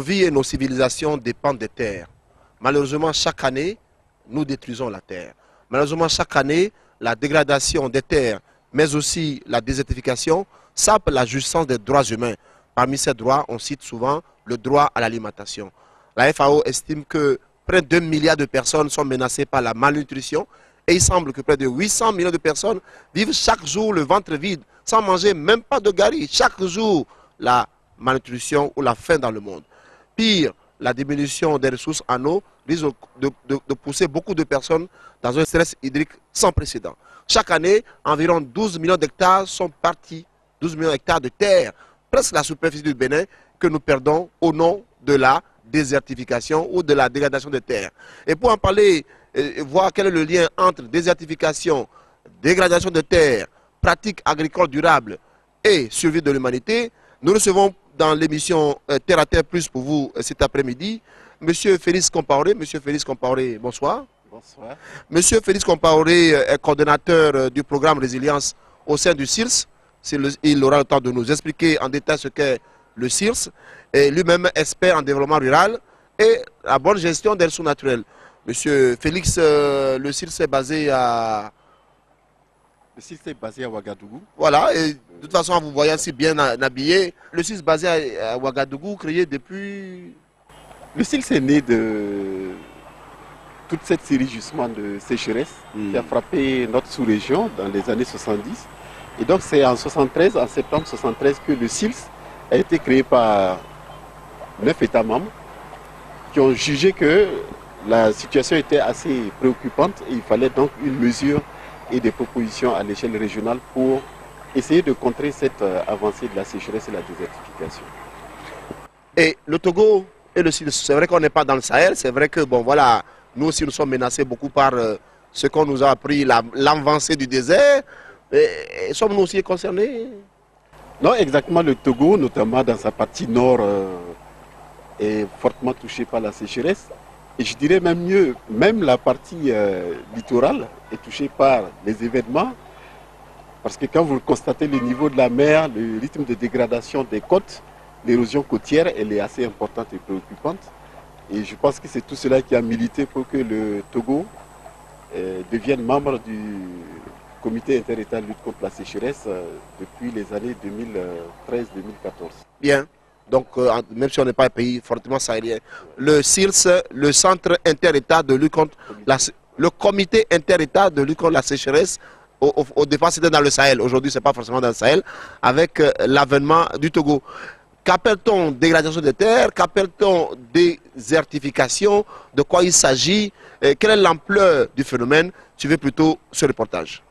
vies et nos civilisations dépendent des terres. Malheureusement, chaque année, nous détruisons la terre. Malheureusement, chaque année, la dégradation des terres, mais aussi la désertification, sape la jouissance des droits humains. Parmi ces droits, on cite souvent le droit à l'alimentation. La FAO estime que près de 2 milliards de personnes sont menacées par la malnutrition et il semble que près de 800 millions de personnes vivent chaque jour le ventre vide, sans manger même pas de gari. Chaque jour, la malnutrition ou la faim dans le monde. Pire, la diminution des ressources en eau risque de pousser beaucoup de personnes dans un stress hydrique sans précédent. Chaque année, environ 12 millions d'hectares sont partis, 12 millions d'hectares de terre, presque la superficie du Bénin, que nous perdons au nom de la désertification ou de la dégradation des terres. Et pour en parler, voir quel est le lien entre désertification, dégradation de terres, pratiques agricoles durables et survie de l'humanité, nous recevons dans l'émission Terre à Terre Plus pour vous cet après-midi, Monsieur Félix Compaoré. Monsieur Félix Compaoré, bonsoir. Bonsoir. Monsieur Félix Compaoré est coordonnateur du programme Résilience au sein du CIRS. Il aura le temps de nous expliquer en détail ce qu'est le CIRS. Et lui-même expert en développement rural et la bonne gestion des ressources naturelles. Monsieur Félix, le CIRS est basé à... Le site est basé à Ouagadougou. Voilà, et de toute façon, en vous voyant si bien habillé, le CIRS basé à Ouagadougou, créé depuis... Le CILS est né de toute cette série justement de sécheresse qui a frappé notre sous-région dans les années 70. Et donc c'est en 73, en septembre 73, que le CILS a été créé par 9 États membres qui ont jugé que la situation était assez préoccupante et il fallait donc une mesure et des propositions à l'échelle régionale pour essayer de contrer cette avancée de la sécheresse et la désertification. Et le Togo et le Sud, c'est vrai qu'on n'est pas dans le Sahel, c'est vrai que bon voilà, nous aussi nous sommes menacés beaucoup par ce qu'on nous a appris, l'avancée du désert. Et sommes-nous aussi concernés? Non, exactement, le Togo, notamment dans sa partie nord, est fortement touché par la sécheresse. Et je dirais même mieux, même la partie littorale est touchée par les événements. Parce que quand vous constatez le niveau de la mer, le rythme de dégradation des côtes, l'érosion côtière, elle est assez importante et préoccupante. Et je pense que c'est tout cela qui a milité pour que le Togo devienne membre du comité inter-État de lutte contre la sécheresse depuis les années 2013-2014. Bien. Donc, même si on n'est pas un pays fortement sahélien, le CIRS, le Centre inter-État de lutte contre le comité inter-État de lutte contre la sécheresse, au départ c'était dans le Sahel, aujourd'hui c'est pas forcément dans le Sahel, avec l'avènement du Togo. Qu'appelle-t-on dégradation des terres? Qu'appelle-t-on désertification? De quoi il s'agit? Quelle est l'ampleur du phénomène? Suivez plutôt ce reportage.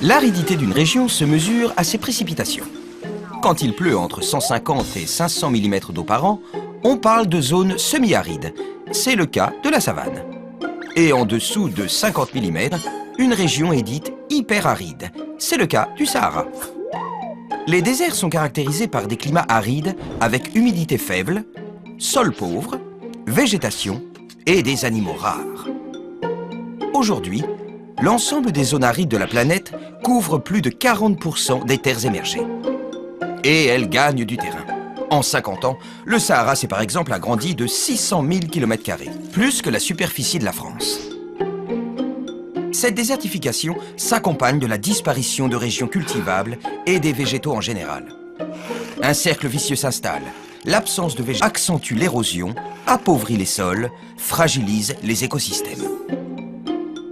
L'aridité d'une région se mesure à ses précipitations. Quand il pleut entre 150 et 500 mm d'eau par an, on parle de zone semi-aride. C'est le cas de la savane. Et en dessous de 50 mm, une région est dite hyperaride. C'est le cas du Sahara. Les déserts sont caractérisés par des climats arides avec humidité faible, sol pauvre, végétation et des animaux rares. Aujourd'hui, l'ensemble des zones arides de la planète couvre plus de 40% des terres émergées. Et elles gagnent du terrain. En 50 ans, le Sahara s'est par exemple agrandi de 600 000 km², plus que la superficie de la France. Cette désertification s'accompagne de la disparition de régions cultivables et des végétaux en général. Un cercle vicieux s'installe. L'absence de végétation accentue l'érosion, appauvrit les sols, fragilise les écosystèmes.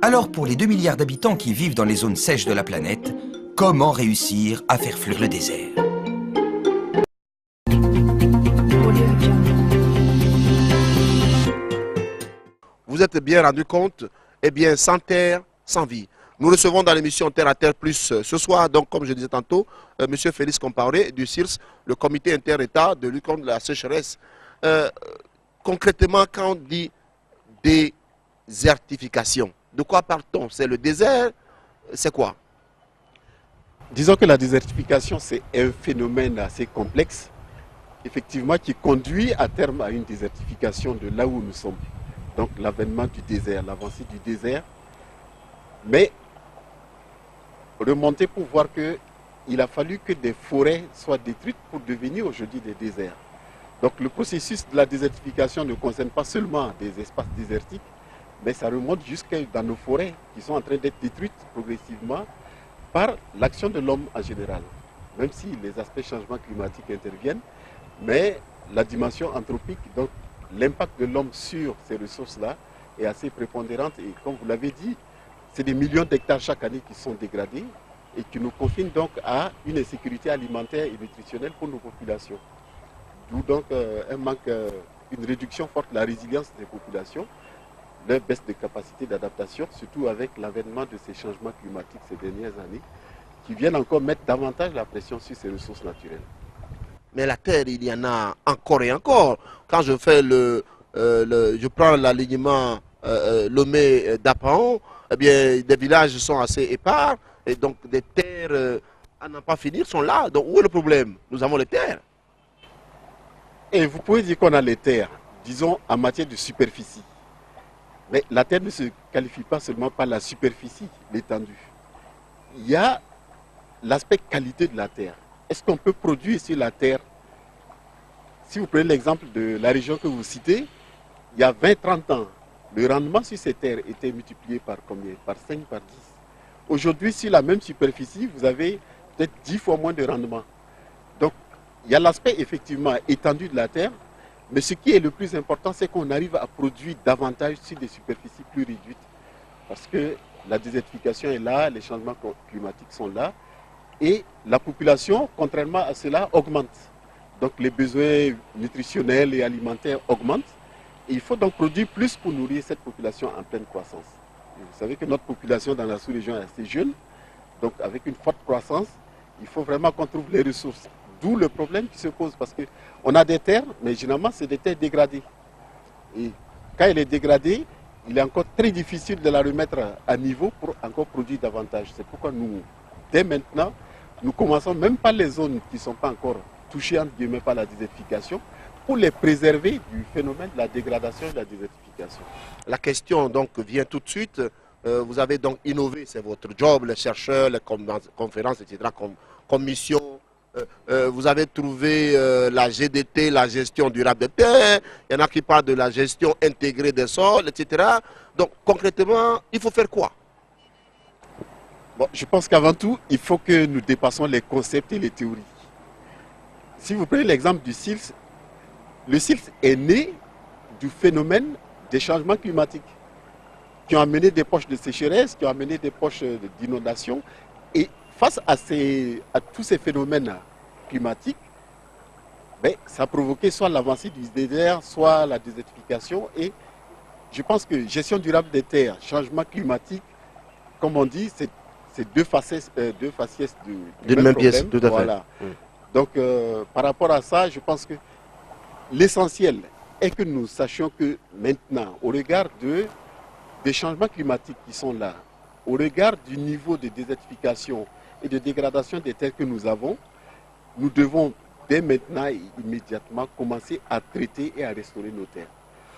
Alors pour les 2 milliards d'habitants qui vivent dans les zones sèches de la planète, comment réussir à faire fleurir le désert ? Vous êtes bien rendu compte, eh bien, sans terre, sans vie. Nous recevons dans l'émission Terre à Terre Plus ce soir, donc comme je disais tantôt, M. Félix Compaoré du CIRS, le comité inter-État de lutte contre la sécheresse. Concrètement, quand on dit désertification, de quoi parle-t-on? C'est le désert? C'est quoi? Disons que la désertification, c'est un phénomène assez complexe, effectivement, qui conduit à terme à une désertification de là où nous sommes. Donc l'avènement du désert, l'avancée du désert. Mais remonter pour voir qu'il a fallu que des forêts soient détruites pour devenir aujourd'hui des déserts. Donc le processus de la désertification ne concerne pas seulement des espaces désertiques, mais ça remonte jusqu'à dans nos forêts qui sont en train d'être détruites progressivement par l'action de l'homme en général. Même si les aspects changement climatique interviennent, mais la dimension anthropique, donc l'impact de l'homme sur ces ressources-là est assez prépondérante et comme vous l'avez dit, c'est des millions d'hectares chaque année qui sont dégradés et qui nous confinent donc à une insécurité alimentaire et nutritionnelle pour nos populations. D'où donc un manque, une réduction forte de la résilience des populations, leur baisse de capacité d'adaptation, surtout avec l'avènement de ces changements climatiques ces dernières années, qui viennent encore mettre davantage la pression sur ces ressources naturelles. Mais la terre, il y en a encore et encore. Quand je fais je prends l'alignement Lomé d'Apaon, eh bien, des villages sont assez épars et donc des terres à n'en pas finir sont là. Donc où est le problème? Nous avons les terres. Et vous pouvez dire qu'on a les terres, disons en matière de superficie. Mais la terre ne se qualifie pas seulement par la superficie, l'étendue. Il y a l'aspect qualité de la terre. Est-ce qu'on peut produire sur la terre? Si vous prenez l'exemple de la région que vous citez, il y a 20-30 ans, le rendement sur ces terres était multiplié par combien? Par 5, par 10. Aujourd'hui, sur la même superficie, vous avez peut-être 10 fois moins de rendement. Donc, il y a l'aspect effectivement étendu de la terre, mais ce qui est le plus important, c'est qu'on arrive à produire davantage sur des superficies plus réduites. Parce que la désertification est là, les changements climatiques sont là, et la population, contrairement à cela, augmente. Donc les besoins nutritionnels et alimentaires augmentent. Et il faut donc produire plus pour nourrir cette population en pleine croissance. Et vous savez que notre population dans la sous-région est assez jeune. Donc avec une forte croissance, il faut vraiment qu'on trouve les ressources. D'où le problème qui se pose. Parce qu'on a des terres, mais généralement c'est des terres dégradées. Et quand elle est dégradée, il est encore très difficile de la remettre à niveau pour encore produire davantage. C'est pourquoi nous, dès maintenant, nous commençons même par les zones qui ne sont pas encore touchées entre guillemets par la désertification, pour les préserver du phénomène de la dégradation et de la désertification. La question donc vient tout de suite. Vous avez donc innové, c'est votre job, les chercheurs, les conférences, etc., comme mission. Vous avez trouvé la GDT, la gestion durable des terres. Il y en a qui parlent de la gestion intégrée des sols, etc. Donc concrètement, il faut faire quoi? Bon, je pense qu'avant tout, il faut que nous dépassons les concepts et les théories. Si vous prenez l'exemple du CIRS, le CIRS est né du phénomène des changements climatiques qui ont amené des poches de sécheresse, qui ont amené des poches d'inondation. Et face à tous ces phénomènes climatiques, ça a provoqué soit l'avancée du désert, soit la désertification. Et je pense que gestion durable des terres, changement climatique, comme on dit, c'est deux facettes, du D'une même pièce, tout à fait. Voilà. Donc, par rapport à ça, je pense que l'essentiel est que nous sachions que maintenant, au regard des changements climatiques qui sont là, au regard du niveau de désertification et de dégradation des terres que nous avons, nous devons dès maintenant et immédiatement commencer à traiter et à restaurer nos terres,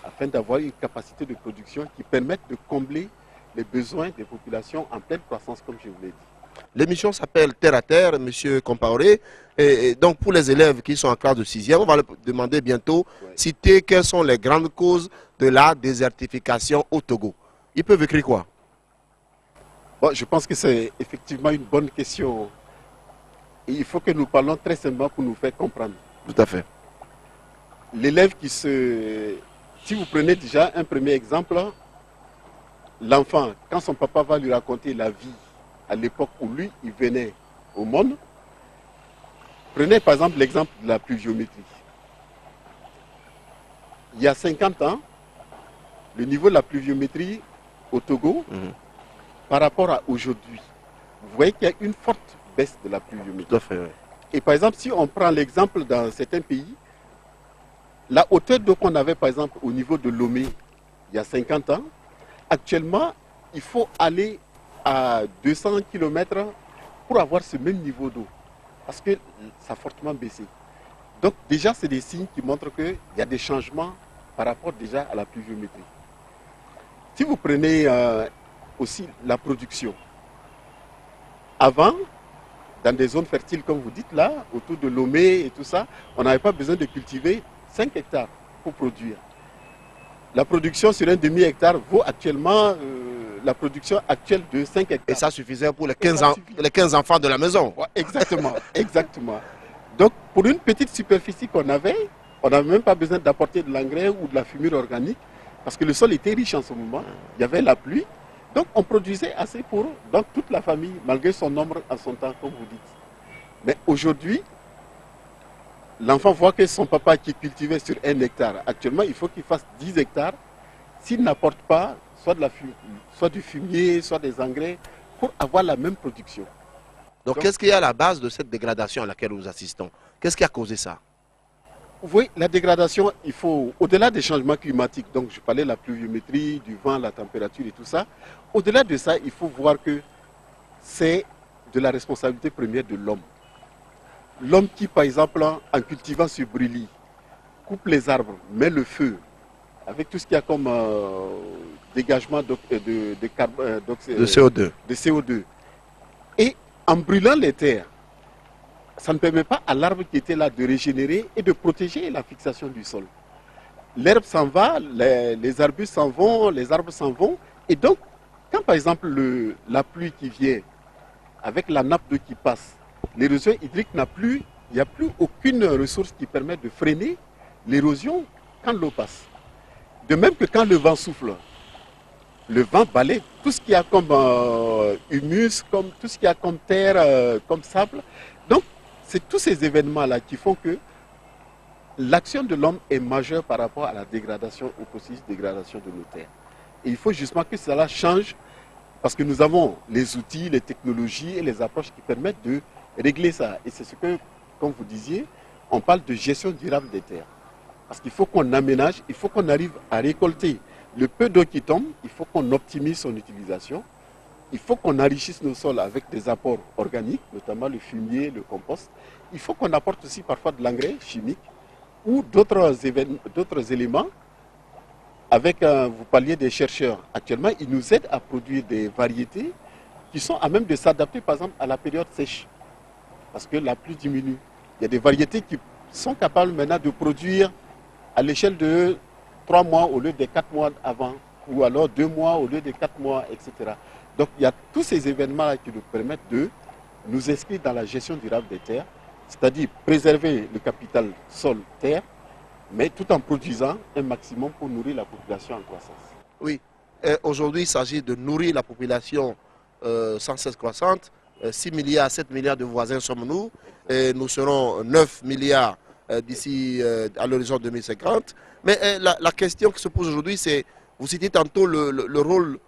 afin d'avoir une capacité de production qui permette de combler les besoins des populations en pleine croissance, comme je vous l'ai dit. L'émission s'appelle Terre à Terre, M. Compaoré. Et donc, pour les élèves qui sont en classe de 6e, on va leur demander bientôt, citer quelles sont les grandes causes de la désertification au Togo. Ils peuvent écrire quoi? Bon, je pense que c'est effectivement une bonne question. Et il faut que nous parlons très simplement pour nous faire comprendre. Tout à fait. L'élève qui se... Si vous prenez déjà un premier exemple, l'enfant, quand son papa va lui raconter la vie à l'époque où lui, il venait au monde, prenez par exemple l'exemple de la pluviométrie. Il y a 50 ans, le niveau de la pluviométrie au Togo, par rapport à aujourd'hui, vous voyez qu'il y a une forte baisse de la pluviométrie. Tout à fait, oui. Et par exemple, si on prend l'exemple dans certains pays, la hauteur d'eau qu'on avait par exemple au niveau de Lomé il y a 50 ans, actuellement, il faut aller à 200 km pour avoir ce même niveau d'eau. Parce que ça a fortement baissé. Donc déjà, c'est des signes qui montrent qu'il y a des changements par rapport déjà à la pluviométrie. Si vous prenez aussi la production, avant, dans des zones fertiles, comme vous dites là, autour de Lomé et tout ça, on n'avait pas besoin de cultiver 5 hectares pour produire. La production sur un demi-hectare vaut actuellement la production actuelle de 5 hectares. Et ça suffisait pour les 15 enfants de la maison. Ouais, exactement, exactement. Donc, pour une petite superficie qu'on avait, on n'avait même pas besoin d'apporter de l'engrais ou de la fumure organique, parce que le sol était riche en ce moment. Il y avait la pluie. Donc, on produisait assez pour donc, toute la famille, malgré son nombre en son temps, comme vous dites. Mais aujourd'hui, l'enfant voit que son papa qui cultivait sur 1 hectare, actuellement, il faut qu'il fasse 10 hectares. S'il n'apporte pas soit du fumier, soit des engrais, pour avoir la même production. Donc, qu'est-ce qu'il y a à la base de cette dégradation à laquelle nous assistons? Qu'est-ce qui a causé ça? Vous voyez, la dégradation, il faut, au-delà des changements climatiques, donc je parlais de la pluviométrie, du vent, la température et tout ça, au-delà de ça, il faut voir que c'est de la responsabilité première de l'homme. L'homme qui, par exemple, en cultivant ce brûlis, coupe les arbres, met le feu, avec tout ce qu'il y a comme dégagement de CO2. Et en brûlant les terres, ça ne permet pas à l'arbre qui était là de régénérer et de protéger la fixation du sol. L'herbe s'en va, les arbustes s'en vont, les arbres s'en vont. Et donc, quand par exemple la pluie qui vient, avec la nappe d'eau qui passe, l'érosion hydrique n'a plus, il n'y a plus aucune ressource qui permet de freiner l'érosion quand l'eau passe. De même que quand le vent souffle, le vent balaie tout ce qu'il y a comme humus, comme tout ce qu'il y a comme terre, comme sable. Donc, c'est tous ces événements-là qui font que l'action de l'homme est majeure par rapport à la dégradation, au processus de dégradation de nos terres. Et il faut justement que cela change parce que nous avons les outils, les technologies et les approches qui permettent de régler ça. Et c'est ce que, comme vous disiez, on parle de gestion durable des terres. Parce qu'il faut qu'on aménage, il faut qu'on arrive à récolter le peu d'eau qui tombe, il faut qu'on optimise son utilisation. Il faut qu'on enrichisse nos sols avec des apports organiques, notamment le fumier, le compost. Il faut qu'on apporte aussi parfois de l'engrais chimique ou d'autres éléments. Avec, vous parliez des chercheurs. Actuellement, ils nous aident à produire des variétés qui sont à même de s'adapter, par exemple, à la période sèche. Parce que la pluie diminue. Il y a des variétés qui sont capables maintenant de produire à l'échelle de 3 mois au lieu de 4 mois avant, ou alors 2 mois au lieu de 4 mois, etc. Donc il y a tous ces événements-là qui nous permettent de nous inscrire dans la gestion durable des terres, c'est-à-dire préserver le capital sol-terre, mais tout en produisant un maximum pour nourrir la population en croissance. Oui, aujourd'hui il s'agit de nourrir la population sans cesse croissante. 6 milliards, 7 milliards de voisins sommes nous, et nous serons 9 milliards d'ici à l'horizon 2050. Mais la question qui se pose aujourd'hui, c'est, vous citez tantôt le rôle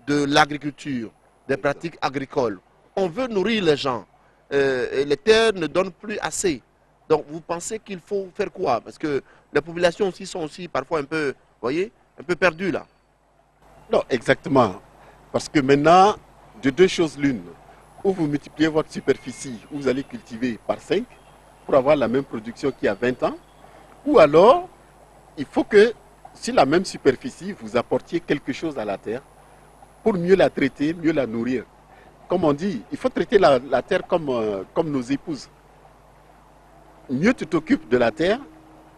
de l'agriculture, des pratiques agricoles. on veut nourrir les gens. Et les terres ne donnent plus assez. Donc vous pensez qu'il faut faire quoi? Parce que les populations aussi sont aussi parfois un peu, voyez, un peu perdues là. Non, exactement. Parce que maintenant, de deux choses l'une. Ou vous multipliez votre superficie, où vous allez cultiver par 5 pour avoir la même production qu'il y a 20 ans. Ou alors, il faut que sur la même superficie, vous apportiez quelque chose à la terre pour mieux la traiter, mieux la nourrir. Comme on dit, il faut traiter la terre comme nos épouses. Mieux tu t'occupes de la terre,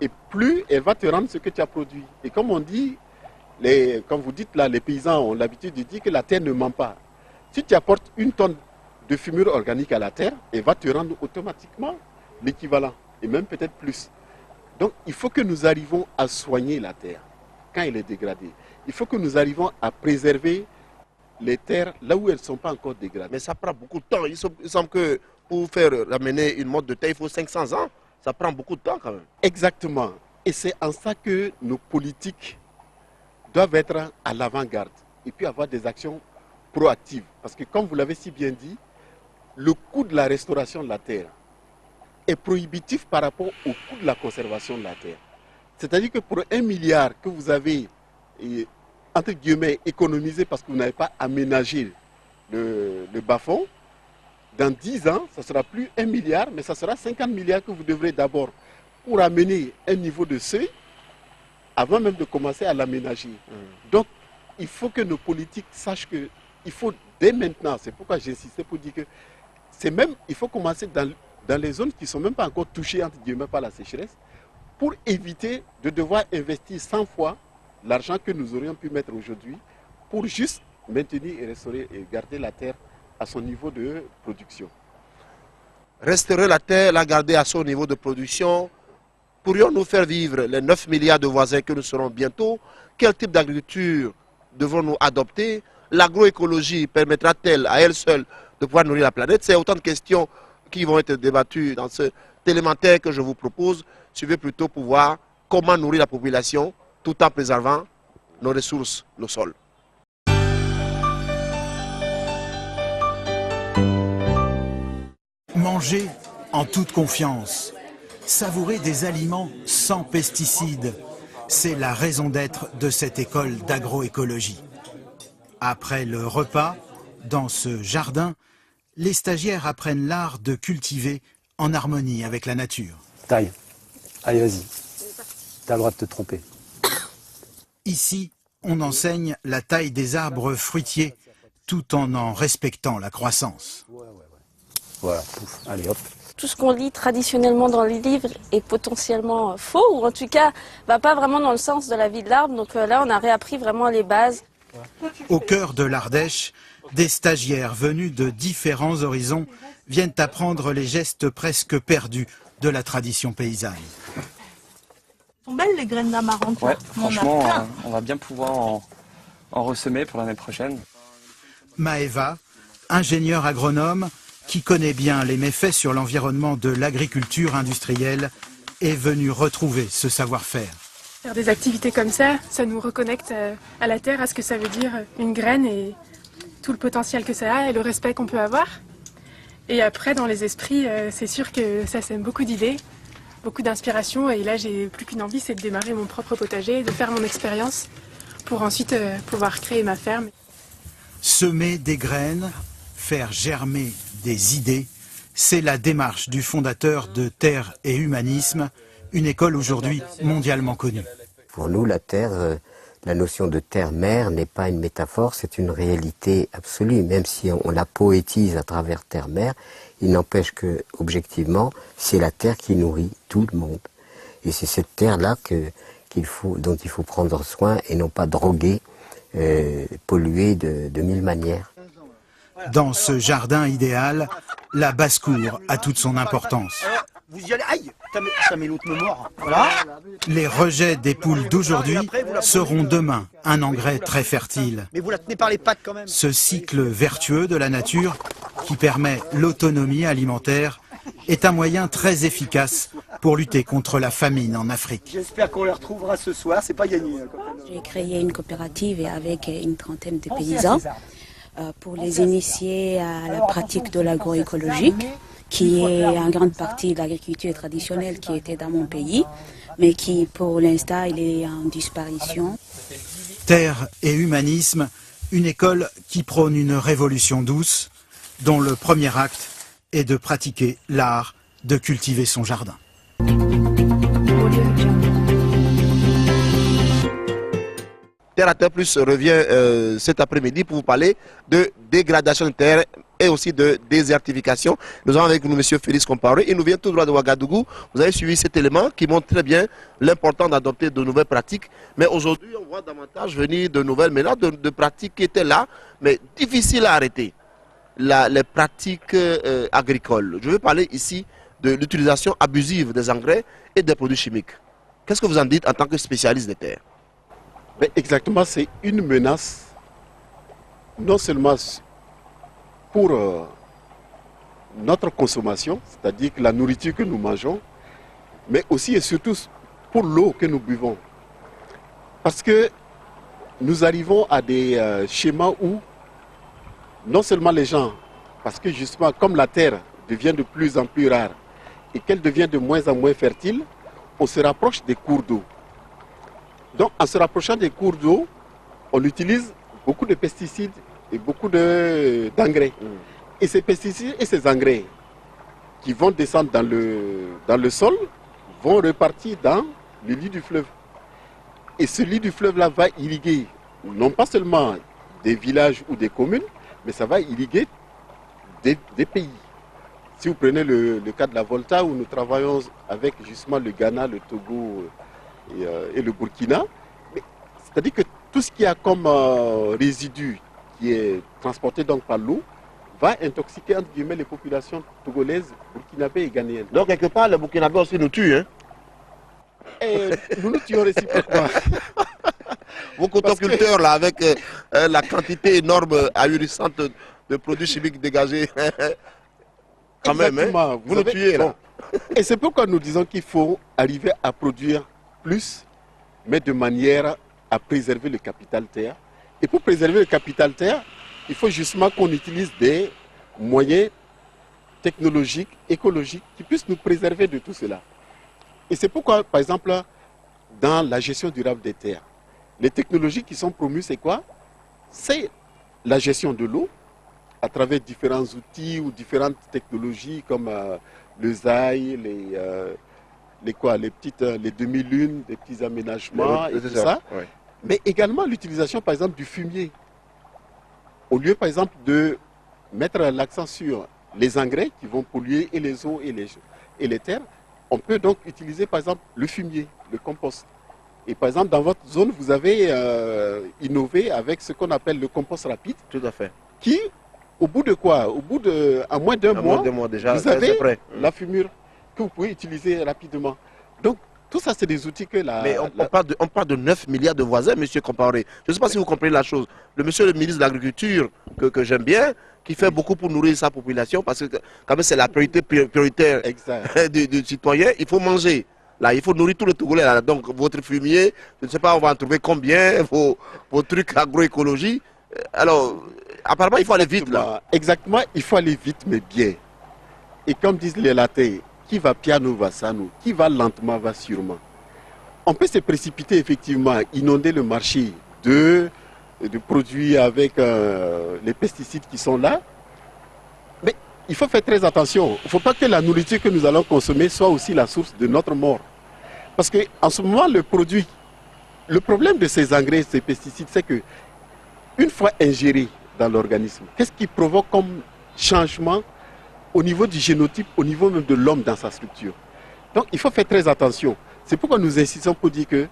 et plus elle va te rendre ce que tu as produit. Et comme on dit, comme vous dites là, les paysans ont l'habitude de dire que la terre ne ment pas. Si tu apportes 1 tonne de fumure organique à la terre, elle va te rendre automatiquement l'équivalent, et même peut-être plus. Donc il faut que nous arrivions à soigner la terre quand elle est dégradée. Il faut que nous arrivions à préserver les terres là où elles ne sont pas encore dégradées. Mais ça prend beaucoup de temps. Il semble que pour faire ramener une mode de terre, il faut 500 ans. Ça prend beaucoup de temps quand même. Exactement. Et c'est en ça que nos politiques doivent être à l'avant-garde et puis avoir des actions proactives. Parce que comme vous l'avez si bien dit, le coût de la restauration de la terre est prohibitif par rapport au coût de la conservation de la terre. C'est-à-dire que pour 1 milliard que vous avez, entre guillemets, économisé parce que vous n'avez pas aménagé le bas-fond, dans 10 ans, ça ne sera plus 1 milliard, mais ça sera 50 milliards que vous devrez d'abord pour amener un niveau de seuil avant même de commencer à l'aménager. Donc, il faut que nos politiques sachent qu'il faut dès maintenant, c'est pourquoi j'insistais pour dire que il faut commencer dans les zones qui ne sont même pas encore touchées entre guillemets par la sécheresse pour éviter de devoir investir 100 fois l'argent que nous aurions pu mettre aujourd'hui pour juste maintenir et restaurer et garder la terre à son niveau de production. Restaurer la terre, la garder à son niveau de production. Pourrions-nous faire vivre les 9 milliards de voisins que nous serons bientôt? Quel type d'agriculture devons-nous adopter? L'agroécologie permettra-t-elle à elle seule de pouvoir nourrir la planète? C'est autant de questions qui vont être débattues dans cet élémentaire que je vous propose. Suivez plutôt pour voir comment nourrir la population tout en préservant nos ressources, nos sols. Manger en toute confiance, savourer des aliments sans pesticides, c'est la raison d'être de cette école d'agroécologie. Après le repas, dans ce jardin, les stagiaires apprennent l'art de cultiver en harmonie avec la nature. Taille. Allez, vas-y. T'as le droit de te tromper. Ici, on enseigne la taille des arbres fruitiers tout en respectant la croissance. Voilà, pouf, allez hop. Tout ce qu'on lit traditionnellement dans les livres est potentiellement faux, ou en tout cas va pas vraiment dans le sens de la vie de l'arbre. Donc là, on a réappris vraiment les bases. Au cœur de l'Ardèche, des stagiaires venus de différents horizons viennent apprendre les gestes presque perdus de la tradition paysanne. Elles sont belles les graines d'amarante. Ouais, franchement, on va bien pouvoir en ressemer pour l'année prochaine. Maëva, ingénieure agronome, qui connaît bien les méfaits sur l'environnement de l'agriculture industrielle, est venue retrouver ce savoir-faire. Faire des activités comme ça nous reconnecte à la terre, à ce que ça veut dire une graine et tout le potentiel que ça a et le respect qu'on peut avoir. Et après, dans les esprits, c'est sûr que ça sème beaucoup d'idées, beaucoup d'inspiration. Et là, j'ai plus qu'une envie, c'est de démarrer mon propre potager, de faire mon expérience pour ensuite pouvoir créer ma ferme. Semer des graines, faire germer des idées, c'est la démarche du fondateur de Terre et Humanisme, une école aujourd'hui mondialement connue. Pour nous, la terre, la notion de terre-mère n'est pas une métaphore, c'est une réalité absolue. Même si on la poétise à travers terre-mère, il n'empêche que, objectivement, c'est la terre qui nourrit tout le monde. Et c'est cette terre-là dont il faut prendre soin et non pas droguer, polluer de mille manières. Dans ce jardin idéal, la basse-cour a toute son importance. Vous y allez, aïe, ça met l'autre me mord. Voilà. Les rejets des poules d'aujourd'hui seront demain un engrais très fertile. Mais vous la tenez par les pattes quand même. Ce cycle vertueux de la nature, qui permet l'autonomie alimentaire, est un moyen très efficace pour lutter contre la famine en Afrique. J'espère qu'on les retrouvera ce soir, c'est pas gagné. J'ai créé une coopérative avec une trentaine de paysans pour les initier à la pratique de l'agroécologie, qui est en grande partie l'agriculture traditionnelle qui était dans mon pays, mais qui pour l'instant il est en disparition. Terre et humanisme, une école qui prône une révolution douce, dont le premier acte est de pratiquer l'art de cultiver son jardin. Terre à Terre Plus revient cet après-midi pour vous parler de dégradation de terre et aussi de désertification. Nous avons avec nous M. Félix Compaoré. Il nous vient tout droit de Ouagadougou. Vous avez suivi cet élément qui montre très bien l'importance d'adopter de nouvelles pratiques. Mais aujourd'hui, on voit davantage venir de nouvelles méthodes, de pratiques qui étaient là, mais difficiles à arrêter. Les pratiques agricoles. Je veux parler ici de l'utilisation abusive des engrais et des produits chimiques. Qu'est-ce que vous en dites en tant que spécialiste des terres? Ben exactement, c'est une menace, non seulement pour notre consommation, c'est-à-dire que la nourriture que nous mangeons, mais aussi et surtout pour l'eau que nous buvons. Parce que nous arrivons à des schémas où non seulement les gens, parce que justement comme la terre devient de plus en plus rare et qu'elle devient de moins en moins fertile, on se rapproche des cours d'eau. Donc en se rapprochant des cours d'eau, on utilise beaucoup de pesticides et beaucoup d'engrais. Et ces pesticides et ces engrais qui vont descendre dans le sol vont repartir dans le lit du fleuve. Et ce lit du fleuve-là va irriguer non pas seulement des villages ou des communes, mais ça va irriguer des pays. Si vous prenez le cas de la Volta, où nous travaillons avec justement le Ghana, le Togo et le Burkina, c'est-à-dire que tout ce qui a comme résidu qui est transporté donc par l'eau va intoxiquer entre guillemets les populations togolaises, burkinabées et ghanéennes. Donc quelque part, les burkinabés aussi nous tuent, hein? Et nous nous tuons réciproquement. Vos cotoculteurs, là, avec la quantité énorme, ahurissante de produits chimiques dégagés, quand même, hein? Vous nous tuez, là. Bon. Et c'est pourquoi nous disons qu'il faut arriver à produire plus, mais de manière à préserver le capital terre. Et pour préserver le capital terre, il faut justement qu'on utilise des moyens technologiques, écologiques, qui puissent nous préserver de tout cela. Et c'est pourquoi, par exemple, dans la gestion durable des terres, les technologies qui sont promues, c'est quoi? C'est la gestion de l'eau à travers différents outils ou différentes technologies comme le ZAI, les demi-lunes, des petits aménagements et tout ça. Ouais. Mais également l'utilisation, par exemple, du fumier. Au lieu, par exemple, de mettre l'accent sur les engrais qui vont polluer et les eaux et les terres, on peut donc utiliser, par exemple, le fumier, le compost. Et par exemple, dans votre zone, vous avez innové avec ce qu'on appelle le compost rapide. Tout à fait. Qui, au bout de quoi? À moins d'un mois, déjà, vous avez prêt. la fumure que vous pouvez utiliser rapidement. Donc, tout ça, c'est des outils que Mais on parle de 9 milliards de voisins, monsieur Compaoré. Je ne sais pas si vous comprenez la chose. Le monsieur le ministre de l'Agriculture, que j'aime bien, qui fait beaucoup pour nourrir sa population, parce que quand même c'est la prioritaire du citoyen, il faut manger. Là, il faut nourrir tous les Togolais. Là. Donc, votre fumier, je ne sais pas, on va en trouver combien, vos trucs agroécologie. Alors, apparemment, il faut aller vite, là. Exactement, il faut aller vite, mais bien. Et comme disent les latins, qui va piano va sano, qui va lentement va sûrement. On peut se précipiter, effectivement, inonder le marché de produits avec les pesticides qui sont là. Mais il faut faire très attention. Il ne faut pas que la nourriture que nous allons consommer soit aussi la source de notre mort. Parce qu'en ce moment, le problème de ces engrais, ces pesticides, c'est que une fois ingérés dans l'organisme, qu'est-ce qui provoque comme changement au niveau du génotype, au niveau même de l'homme dans sa structure? Donc il faut faire très attention. C'est pourquoi nous insistons pour dire que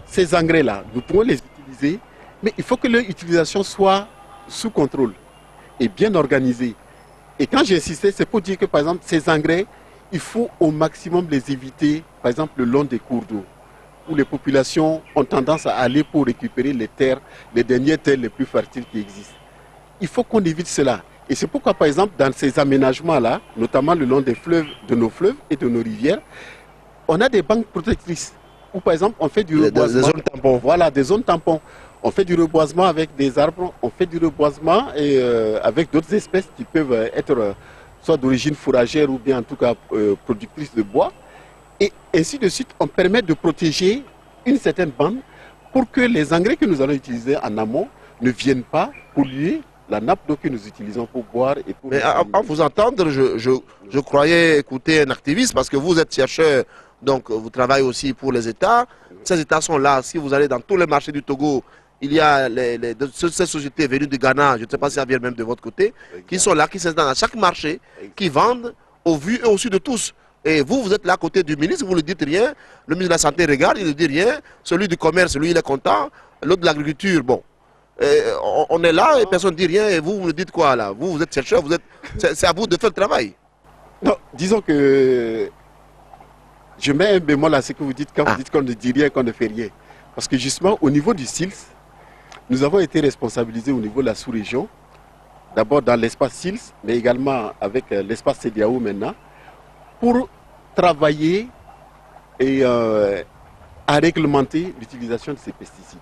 ces engrais-là, nous pouvons les utiliser, mais il faut que leur utilisation soit sous contrôle et bien organisée. Et quand j'insistais, c'est pour dire que par exemple, ces engrais, il faut au maximum les éviter, par exemple, le long des cours d'eau, où les populations ont tendance à aller pour récupérer les terres, les dernières terres les plus fertiles qui existent. Il faut qu'on évite cela. Et c'est pourquoi, par exemple, dans ces aménagements-là, notamment le long des fleuves, de nos fleuves et de nos rivières, on a des banques protectrices où, par exemple, on fait du reboisement. Des zones tampons. Voilà, des zones tampons. On fait du reboisement avec des arbres, on fait du reboisement et, avec d'autres espèces qui peuvent être soit d'origine fourragère ou bien en tout cas productrices de bois. Et ainsi de suite, on permet de protéger une certaine bande pour que les engrais que nous allons utiliser en amont ne viennent pas polluer la nappe d'eau que nous utilisons pour boire et pour... Mais à vous entendre, je croyais écouter un activiste parce que vous êtes chercheur, donc vous travaillez aussi pour les États. Ces États sont là. Si vous allez dans tous les marchés du Togo, il y a ces sociétés venues du Ghana, je ne sais pas si elles viennent même de votre côté, qui sont là, qui s'installent dans chaque marché, qui vendent au vu et au su de tous. Et vous êtes là à côté du ministre, vous ne dites rien. Le ministre de la Santé regarde, il ne dit rien. Celui du commerce, lui, il est content. L'autre de l'agriculture, bon. On est là et personne ne dit rien. Et vous, vous me dites quoi là? Vous êtes chercheur, c'est à vous de faire le travail. Non, disons que je mets un bémol à ce que vous dites quand vous dites qu'on ne dit rien, qu'on ne fait rien. Parce que justement, au niveau du SILS, nous avons été responsabilisés au niveau de la sous-région. D'abord dans l'espace SILS, mais également avec l'espace CEDEAO maintenant, pour travailler et à réglementer l'utilisation de ces pesticides.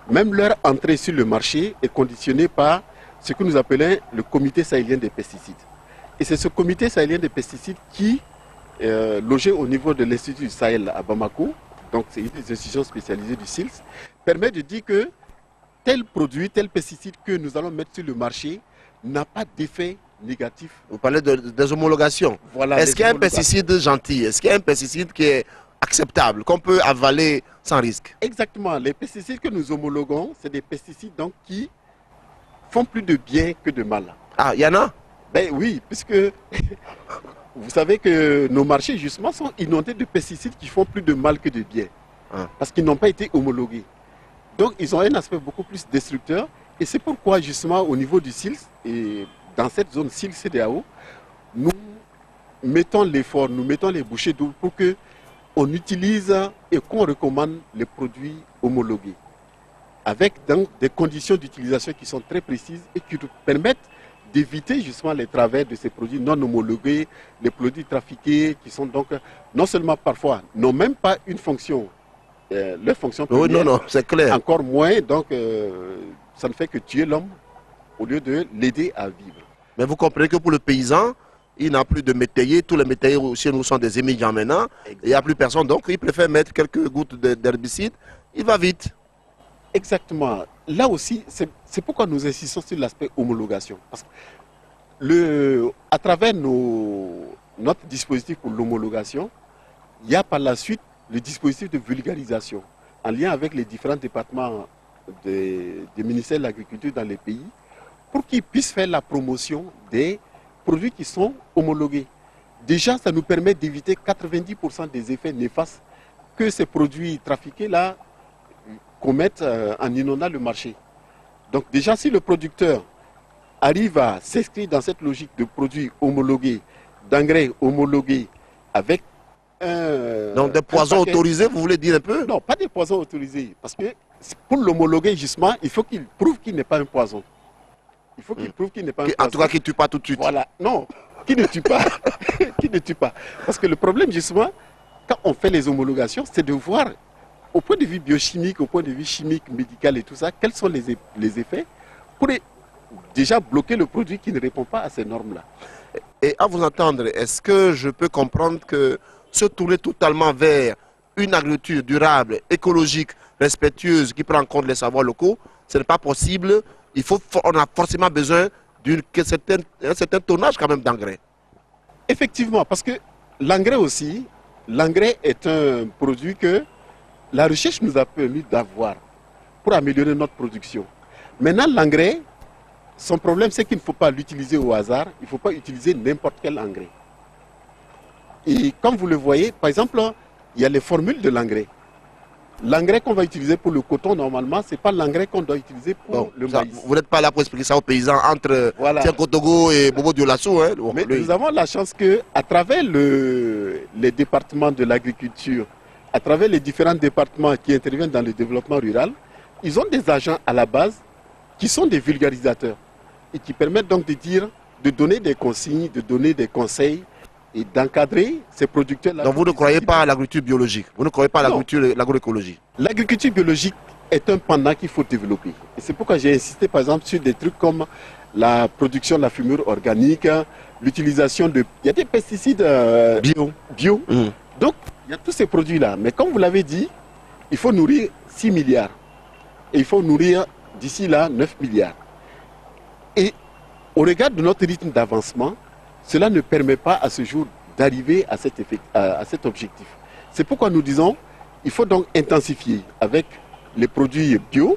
Même leur entrée sur le marché est conditionnée par ce que nous appelons le comité sahélien des pesticides. Et c'est ce comité sahélien des pesticides qui, logé au niveau de l'Institut du Sahel à Bamako, donc c'est une des institutions spécialisées du SILS, permet de dire que tel produit, tel pesticide que nous allons mettre sur le marché n'a pas d'effet négatif. Vous parlez des homologations. Voilà, est-ce qu'il y a un pesticide gentil? Est-ce qu'il y a un pesticide qui est acceptable, qu'on peut avaler sans risque? Exactement. Les pesticides que nous homologuons, c'est des pesticides donc, qui font plus de bien que de mal. Ah, il y en a? Ben oui, puisque vous savez que nos marchés justement sont inondés de pesticides qui font plus de mal que de bien. Parce qu'ils n'ont pas été homologués. Donc ils ont un aspect beaucoup plus destructeur. Et c'est pourquoi justement au niveau du SILS, et dans cette zone SILS-CEDEAO, nous mettons l'effort, nous mettons les bouchées doubles pour que on utilise et qu'on recommande les produits homologués. Avec donc des conditions d'utilisation qui sont très précises et qui nous permettent d'éviter justement les travers de ces produits non homologués, les produits trafiqués qui sont donc non seulement parfois n'ont même pas une fonction, leur fonction première, non, c'est clair. Encore moins, donc ça ne fait que tuer l'homme au lieu de l'aider à vivre. Mais vous comprenez que pour le paysan, il n'a plus de métayers, tous les métayers chez nous sont des immigrants maintenant, il n'y a plus personne, donc il préfère mettre quelques gouttes d'herbicide, il va vite. Exactement. Là aussi, c'est pourquoi nous insistons sur l'aspect homologation. Parce que à travers notre dispositif pour l'homologation, il y a par la suite le dispositif de vulgarisation, en lien avec les différents départements des ministères de l'Agriculture dans les pays, pour qu'ils puissent faire la promotion des produits qui sont homologués. Déjà, ça nous permet d'éviter 90% des effets néfastes que ces produits trafiqués-là commettent en inondant le marché. Donc déjà, si le producteur arrive à s'inscrire dans cette logique de produits homologués, d'engrais homologués, avec donc des poisons autorisés, vous voulez dire un peu? Non, pas des poisons autorisés. Parce que pour l'homologuer, justement, il faut qu'il prouve qu'il n'est pas un poison. Il faut qu'il prouve qu'il n'est pas un poison. En tout cas, qu'il ne tue pas tout de suite. Voilà. Non, qui ne tue pas. Qui ne tue pas. Parce que le problème, justement, quand on fait les homologations, c'est de voir, au point de vue biochimique, au point de vue chimique, médical et tout ça, quels sont les effets pour déjà bloquer le produit qui ne répond pas à ces normes-là. Et à vous entendre, est-ce que je peux comprendre que se tourner totalement vers une agriculture durable, écologique, respectueuse, qui prend en compte les savoirs locaux, ce n'est pas possible. On a forcément besoin d'un certain tonnage quand même d'engrais. Effectivement, parce que l'engrais aussi, l'engrais est un produit que la recherche nous a permis d'avoir pour améliorer notre production. Maintenant, l'engrais, son problème, c'est qu'il ne faut pas l'utiliser au hasard, il ne faut pas utiliser n'importe quel engrais. Et comme vous le voyez, par exemple, il y a les formules de l'engrais. L'engrais qu'on va utiliser pour le coton, normalement, ce n'est pas l'engrais qu'on doit utiliser pour le maïs. Vous n'êtes pas là pour expliquer ça aux paysans entre Kotogo et Bobo Dioulasso. Hein. Mais nous avons la chance qu'à travers les départements de l'agriculture, à travers les différents départements qui interviennent dans le développement rural, ils ont des agents à la base qui sont des vulgarisateurs et qui permettent donc de donner des consignes, de donner des conseils et d'encadrer ces producteurs-là. Donc vous ne croyez pas à l'agriculture biologique, vous ne croyez pas à l'agroécologie? L'agriculture biologique est un pendant qu'il faut développer. Et c'est pourquoi j'ai insisté par exemple sur des trucs comme la production de la fumure organique, l'utilisation de... Il y a des pesticides bio. Donc, il y a tous ces produits-là. Mais comme vous l'avez dit, il faut nourrir 6 milliards. Et il faut nourrir d'ici là 9 milliards. Et au regard de notre rythme d'avancement, cela ne permet pas à ce jour d'arriver à cet objectif. C'est pourquoi nous disons, il faut donc intensifier avec les produits bio,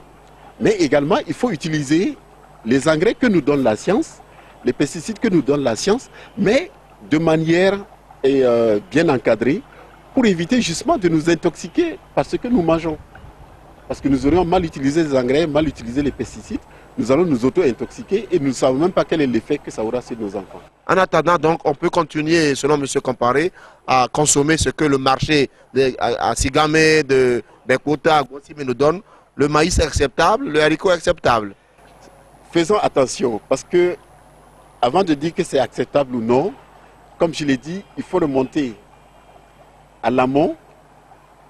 mais également il faut utiliser les engrais que nous donne la science, les pesticides que nous donne la science, mais de manière bien encadrée, pour éviter justement de nous intoxiquer par ce que nous mangeons. Parce que nous aurions mal utilisé les engrais, mal utilisé les pesticides, nous allons nous auto-intoxiquer et nous ne savons même pas quel est l'effet que ça aura sur nos enfants. En attendant, donc, on peut continuer, selon M. Comparé, à consommer ce que le marché à Sigamé, de Bekota, à Gouassime nous donne. Le maïs est acceptable, le haricot est acceptable. Faisons attention, parce que avant de dire que c'est acceptable ou non, comme je l'ai dit, il faut remonter à l'amont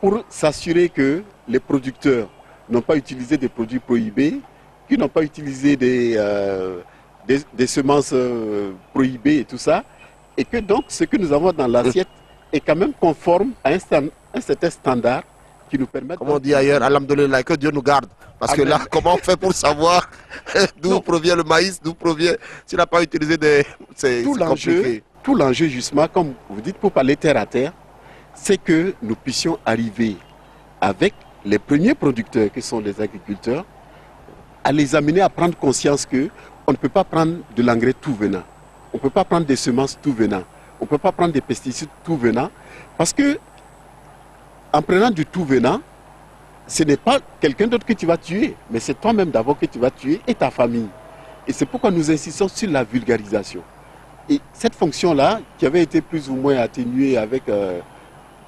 pour s'assurer que les producteurs n'ont pas utilisé des produits prohibés, qui n'ont pas utilisé des semences prohibées et tout ça, et que donc ce que nous avons dans l'assiette est quand même conforme à un certain standard qui nous permet... Comme on dit ailleurs, alhamdoulilah, que Dieu nous garde. Parce que là, comment on fait pour savoir d'où provient le maïs, d'où provient... S'il n'a pas utilisé des... C'est compliqué. Tout l'enjeu, justement, comme vous dites, pour parler terre à terre, c'est que nous puissions arriver avec les premiers producteurs, qui sont les agriculteurs, à les amener à prendre conscience qu'on ne peut pas prendre de l'engrais tout venant. On ne peut pas prendre des semences tout venant. On ne peut pas prendre des pesticides tout venant. Parce que, en prenant du tout venant, ce n'est pas quelqu'un d'autre que tu vas tuer, mais c'est toi-même d'abord que tu vas tuer et ta famille. Et c'est pourquoi nous insistons sur la vulgarisation. Et cette fonction-là, qui avait été plus ou moins atténuée avec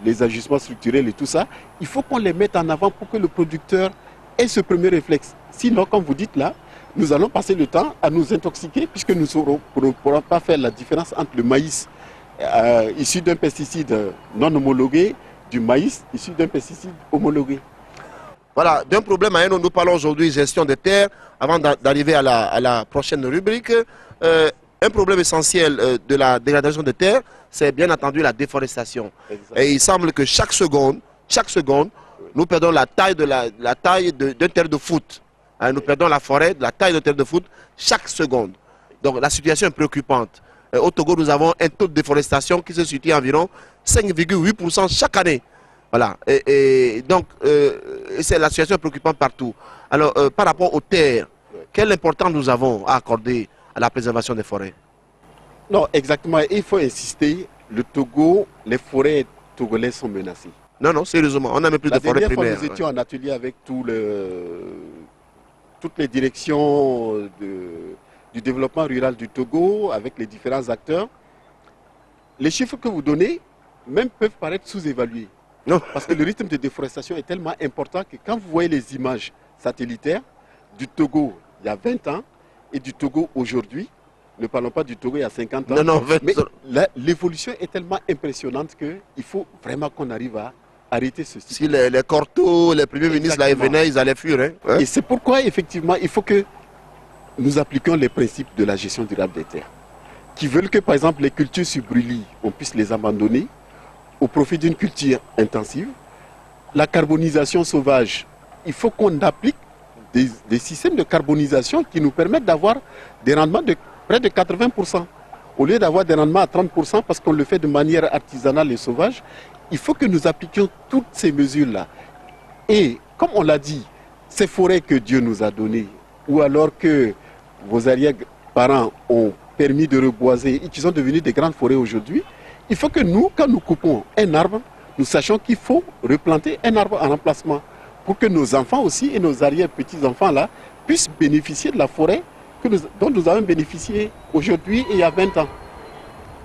les ajustements structurels et tout ça, il faut qu'on les mette en avant pour que le producteur ait ce premier réflexe. Sinon, comme vous dites là, nous allons passer le temps à nous intoxiquer puisque nous ne pourrons pas faire la différence entre le maïs issu d'un pesticide non homologué du maïs issu d'un pesticide homologué. Voilà, d'un problème à un autre, nous parlons aujourd'hui gestion des terres. Avant d'arriver à la prochaine rubrique, un problème essentiel de la dégradation des terres, c'est bien entendu la déforestation. Exactement. Et il semble que chaque seconde, nous perdons la taille d'un terrain de foot. Nous perdons la forêt, la taille d'un terrain de foot chaque seconde. Donc la situation est préoccupante. Au Togo, nous avons un taux de déforestation qui se situe à environ 5,8% chaque année. Voilà. Et donc, c'est la situation est préoccupante partout. Alors, par rapport aux terres, quelle importance nous avons à accorder à la préservation des forêts? Non, exactement. Il faut insister. Le Togo, les forêts togolaises sont menacées. Non, sérieusement, on n'a même plus de forêts primaires. La dernière fois, nous étions en atelier avec toutes les directions du développement rural du Togo, avec les différents acteurs. Les chiffres que vous donnez, même peuvent paraître sous-évalués. Parce que le rythme de déforestation est tellement important que quand vous voyez les images satellitaires du Togo il y a 20 ans et du Togo aujourd'hui, ne parlons pas du Togo il y a 50 ans, mais l'évolution est tellement impressionnante qu'il faut vraiment qu'on arrive à arrêter ceci. Si les Corto, les premiers ministres là, ils venaient, ils allaient fuir. Hein. Et c'est pourquoi effectivement il faut que nous appliquions les principes de la gestion durable des terres, qui veulent que par exemple les cultures sur brûlis, on puisse les abandonner au profit d'une culture intensive. La carbonisation sauvage, il faut qu'on applique des systèmes de carbonisation qui nous permettent d'avoir des rendements de près de 80%. Au lieu d'avoir des rendements à 30% parce qu'on le fait de manière artisanale et sauvage, il faut que nous appliquions toutes ces mesures-là. Et comme on l'a dit, ces forêts que Dieu nous a données, ou alors que vos arrière-parents ont permis de reboiser et qui sont devenus des grandes forêts aujourd'hui, il faut que nous, quand nous coupons un arbre, nous sachions qu'il faut replanter un arbre en remplacement pour que nos enfants aussi et nos arrière-petits-enfants là puissent bénéficier de la forêt dont nous avons bénéficié aujourd'hui et il y a 20 ans.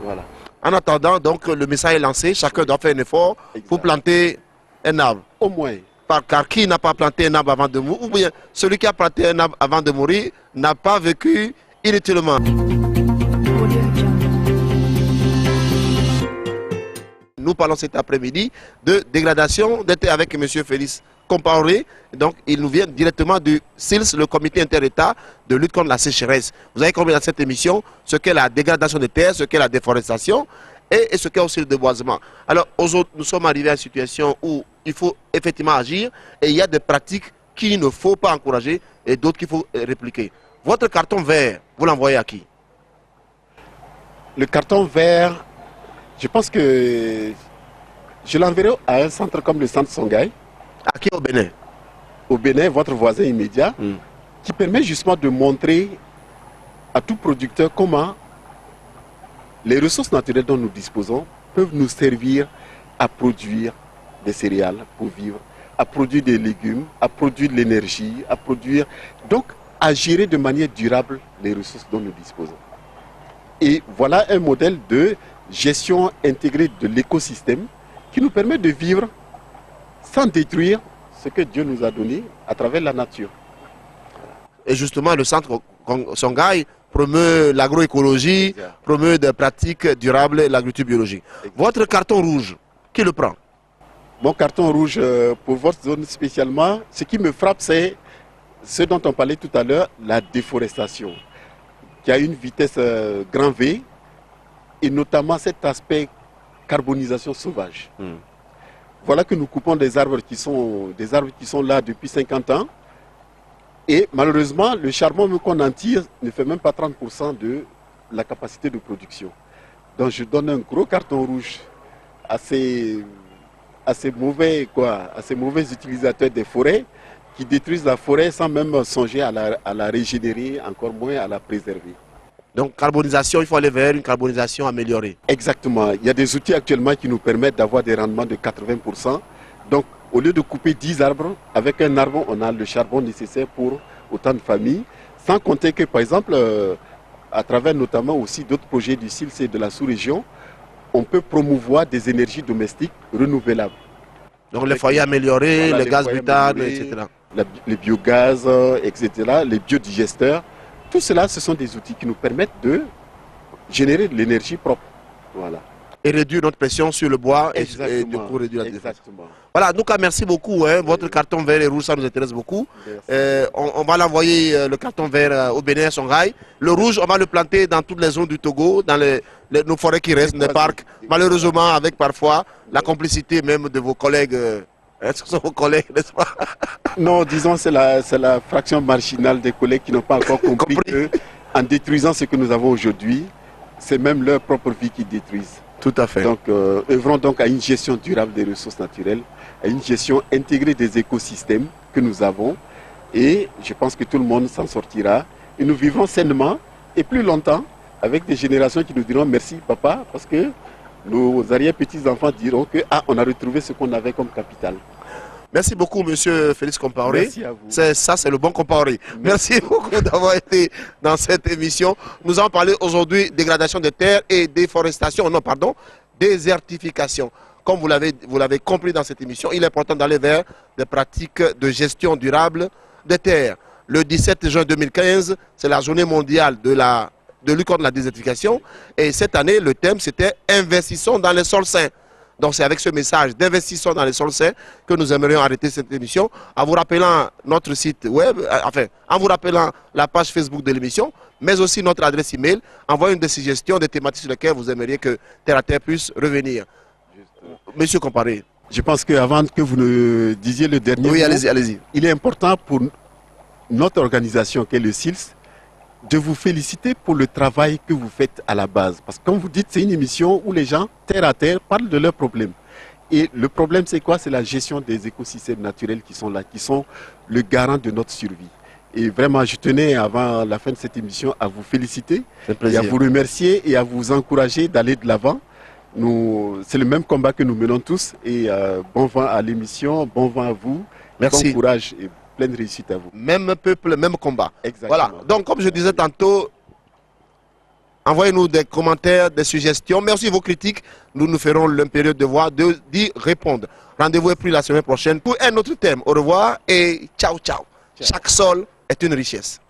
Voilà. En attendant, donc, le message est lancé, chacun doit faire un effort pour planter un arbre. Au moins. Car qui n'a pas planté un arbre avant de mourir, ou bien celui qui a planté un arbre avant de mourir n'a pas vécu inutilement. Nous parlons cet après-midi de dégradation des terres avec M. Félix Compaoré, donc il nous vient directement du CILS, le comité inter-État de lutte contre la sécheresse. Vous avez compris dans cette émission ce qu'est la dégradation des terres, ce qu'est la déforestation et ce qu'est aussi le déboisement. Alors aujourd'hui, nous sommes arrivés à une situation où il faut effectivement agir et il y a des pratiques qu'il ne faut pas encourager et d'autres qu'il faut répliquer. Votre carton vert, vous l'envoyez à qui? Le carton vert, je pense que je l'enverrai à un centre comme le centre Songhai. À qui au Bénin? Au Bénin, votre voisin immédiat, qui permet justement de montrer à tout producteur comment les ressources naturelles dont nous disposons peuvent nous servir à produire des céréales pour vivre, à produire des légumes, à produire de l'énergie, à produire, donc à gérer de manière durable les ressources dont nous disposons. Et voilà un modèle de gestion intégrée de l'écosystème qui nous permet de vivre sans détruire ce que Dieu nous a donné à travers la nature. Et justement, le centre Songhai promeut l'agroécologie, promeut des pratiques durables et l'agriculture biologique. Votre carton rouge, qui le prend? Mon carton rouge, pour votre zone spécialement, ce qui me frappe, c'est ce dont on parlait tout à l'heure, la déforestation, qui a une vitesse grand V, et notamment cet aspect carbonisation sauvage. Voilà que nous coupons des arbres qui sont là depuis 50 ans. Et malheureusement, le charbon qu'on en tire ne fait même pas 30% de la capacité de production. Donc je donne un gros carton rouge à ces mauvais utilisateurs des forêts qui détruisent la forêt sans même songer à la régénérer, encore moins à la préserver. Donc carbonisation, il faut aller vers une carbonisation améliorée. Exactement. Il y a des outils actuellement qui nous permettent d'avoir des rendements de 80%. Donc au lieu de couper 10 arbres, avec un arbre, on a le charbon nécessaire pour autant de familles. Sans compter que, par exemple, à travers notamment aussi d'autres projets du CILS et de la sous-région, on peut promouvoir des énergies domestiques renouvelables. Donc les foyers améliorés, voilà, les gaz butane, etc. Les biogaz, etc., les biodigesteurs. Tout cela, ce sont des outils qui nous permettent de générer de l'énergie propre. Voilà. Et réduire notre pression sur le bois et du coup réduire la déforestation. Voilà, donc merci beaucoup. Votre carton vert et rouge, ça nous intéresse beaucoup. On va l'envoyer, le carton vert, au Bénin, à Songhai. Le rouge, on va le planter dans toutes les zones du Togo, dans nos forêts qui restent, les parcs. Malheureusement, avec parfois la complicité même de vos collègues. Est-ce que ce sont vos collègues, n'est-ce pas? Non, disons c'est la fraction marginale des collègues qui n'ont pas encore compris qu'en détruisant ce que nous avons aujourd'hui, c'est même leur propre vie qu'ils détruisent. Tout à fait. Donc, œuvrons donc à une gestion durable des ressources naturelles, à une gestion intégrée des écosystèmes que nous avons. Et je pense que tout le monde s'en sortira. Et nous vivrons sainement et plus longtemps avec des générations qui nous diront merci papa, parce que nos arrière-petits-enfants diront que on a retrouvé ce qu'on avait comme capital. Merci beaucoup, monsieur Félix Compaoré. Merci à vous. C'est le bon Compaoré. Merci beaucoup d'avoir été dans cette émission. Nous allons parler aujourd'hui dégradation des terres et déforestation. Non, pardon, désertification. Comme vous l'avez compris dans cette émission, il est important d'aller vers des pratiques de gestion durable des terres. Le 17 juin 2015, c'est la journée mondiale de lutte contre la désertification. Et cette année, le thème, c'était « Investissons dans les sols sains ». Donc c'est avec ce message d'investissons dans les sols sains que nous aimerions arrêter cette émission, en vous rappelant notre site web, en vous rappelant la page Facebook de l'émission, mais aussi notre adresse email. Envoyez des suggestions, des thématiques sur lesquelles vous aimeriez que Terre à Terre puisse revenir. Monsieur Compaoré. Je pense qu'avant que vous ne disiez le dernier mot, allez-y. Il est important pour notre organisation qui est le CILS de vous féliciter pour le travail que vous faites à la base. Parce que comme vous dites, c'est une émission où les gens, terre à terre, parlent de leurs problèmes. Et le problème, c'est quoi? C'est la gestion des écosystèmes naturels qui sont là, qui sont le garant de notre survie. Et vraiment, je tenais, avant la fin de cette émission, à vous féliciter, et à vous remercier et à vous encourager d'aller de l'avant. C'est le même combat que nous menons tous. Et bon vent à l'émission, bon vent à vous. Merci. Bon courage et pleine réussite à vous. Même peuple, même combat. Exactement. Voilà. Donc, comme je disais tantôt, envoyez-nous des commentaires, des suggestions, mais aussi vos critiques. Nous ferons l'impérieux devoir d'y répondre. Rendez-vous est pris la semaine prochaine pour un autre thème. Au revoir et ciao, ciao. Chaque sol est une richesse.